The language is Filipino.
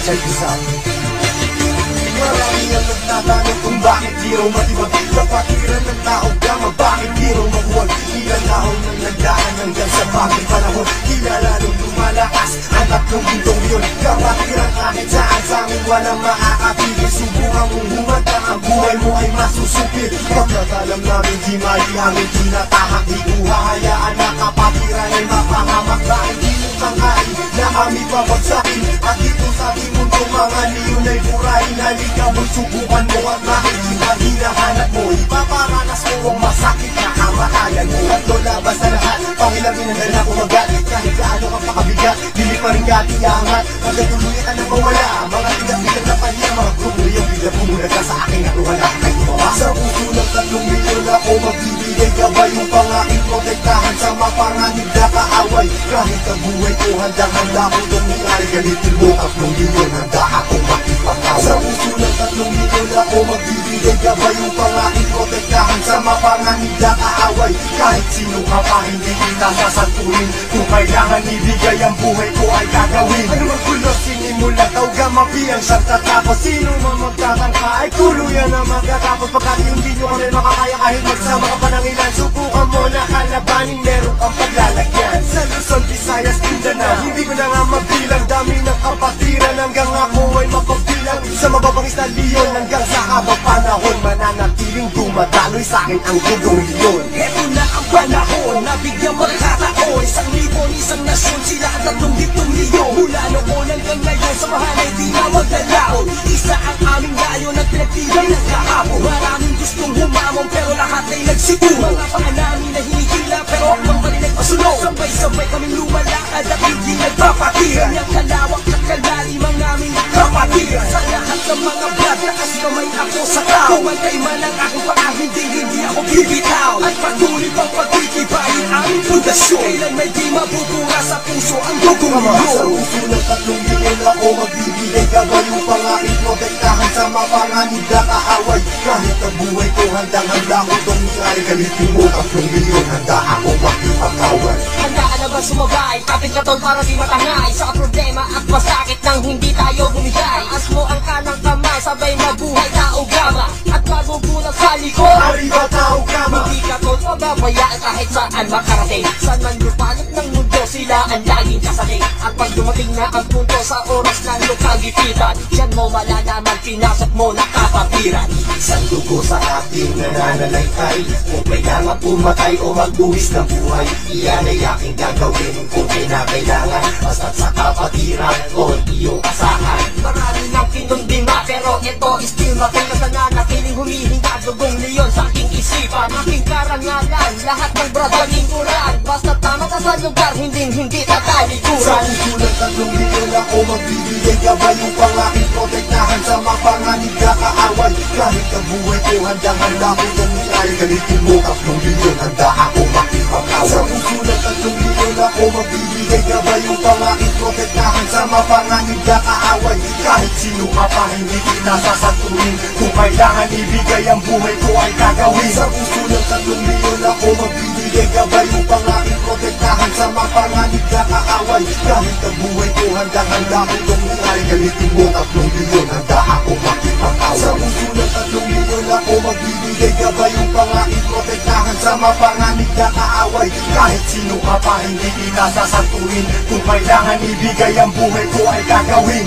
Check this out. Marami ang nagtatanong kung bakit di raw matibag kapatiran ng tao gama, bakit di raw mabuwag. Ilan taon nang nagdaan hanggang sa bagong panahon, kilala nung lumalakas ang tatlong bintong yun. Kapatiran kahit saan sa amin walang makakapigil. Subukan mong humanda, ang buhay mo ay masusupil. Pagkat alam namin di mali aming tinatahak, di ko hahayaan na kapatiran ay mapahamak. Dahil di mo kangkain na kami babagsakin, at dito sa ating mundo mga leon ay burahin. Halika mo'y subukan mo at makikita hinahanap mo. Ipaparanas mo ang masakit na kamatayan mo. At labas na lahat, pangilamin ang dala ko magalit. Kahit gaano ka pakabigat, dili pa rin katiyangat. Magkatuloy ka na mawala, mga tigang-tigang na panya. Mga grupo yung bigla bumulag ka sa aking natuhala. Sa puso ng 3 milyon ako magbibigay gabay upang aking protektahan sa mapanganib na kaaway. Kahit ang buhay ko handang-handa ko tumingari, galitin mo 3 milyon, handa akong makipagkaway. Sa puso ng 3 milyon ako magbibigay gabay upang aking protektahan sa mapanganib na kaaway. Kahit sino ka pa hindi kita sasantuin, kung kailangan ibigay ang buhay ko ay gagawin. Ano mang gulo sinimula tawga mapiyang siyang tatapos. Sino man magtatangka ay tuluyan na magtatapos. Pagkat hindi nyo kami makakaya kahit magsama ka pa ng ilan. Subukan mo na kalabanin, meron kang paglalagyan. Sa Luzon, Visayas, Mindanao, hindi ko na nga mabilang. Dami ng kapatiran hanggang ako ay mapabilang. Sa mababangis na leon hanggang sa habang panahon, mananatiling dumadaloy sa akin ang gulong leon. Eto na ang panahon na bigyang magkataon. 1,000, isang nasyon, sila at 3 milyon. Mula noon hanggang ngayon, samahan ay di na magdalaon. Isa ang aming layon at pinagtibay ng kahapon. Maraming gustong humamon pero lahat ay nagsiguro. Mga paa namin na hinihila pero akbang pa rin nagpasunod. Sabay-sabay kaming lumalakad at hindi nagpapatira. Kanyang kalawak at kalalim ang aming kapatira. Sa lahat ng mga vlog, taas kamay ako sa tao. Kumantay man ang aking paa, hindi ako bibitaw. At patuloy pang pagtitibayin aming pundasyon. Kailan may di mabubura sa puso ang dugong leon. Sa puso ng 3 milyon ako magbibigay gabay upang aking protektahan sa mapanganib na kaaway. Kahit ang buhay ko handang-handa ko tumingari, galitin mo 3 milyon, handa ako makipagkaway. Handa ka na ba sumabay? Kapit ka tol para di matangay sa problema at masakit nang hindi tayo bumigay. Taas mo ang kanang kamay, sabay mabuhay tao gama. At magugulat sa likod, Arriba tao gama. hindi ka tol pababayaan kahit saan makarating. Saan man lupalot ng mundo, sila ang laging kasali. At pag dumating na ang punto sa oras ng lukagipitan, diyan mo malalaman pinasok mo na kapatiran. Isang dugo sa ating nananalaytay, kung kailangan pumatay o magbuwis ng buhay, iyan ay aking gagawin kung kinakailangan. Basta't sa kapatiran o iyong asahan. Marami ng kinundima pero ito still makilas na nanatiling humihinga dugong leon sa aking isipan. Aking karangalan, lahat ng brad lingkuran. Basta tama ka sa lugar, hindi tatalikuran. Sa puso ng 3 milyon ako magbibigay gabay upang aking protektahan sa mapanganib na kaaway. Kahit ang buhay ko handang-handa ko tumingari, galitin mo 3 milyon, handa ako makipagkaway. Sa puso ng 3 milyon ako magbibigay gabay upang aking protektahan sa mapanganib na kaaway. Kahit sino ka pa hindi kita sasantuin, kung kailangan ibigay ang buhay ko ay gagawin. Sa puso ng 3 milyon ako magbibigay gabay upang aking protektahan sa mapanganib na kaaway. Kahit ang buhay ko handang-handa ko tumingari, galitin mo 3 milyon, handa ako makipagkaway. Sa puso ng 3 milyon ako magbibigay gabay upang aking protektahan sa mapanganib na kaaway. Kahit sino ka pa hindi kita sasantuin, kung kailangan ibigay ang buhay ko ay gagawin.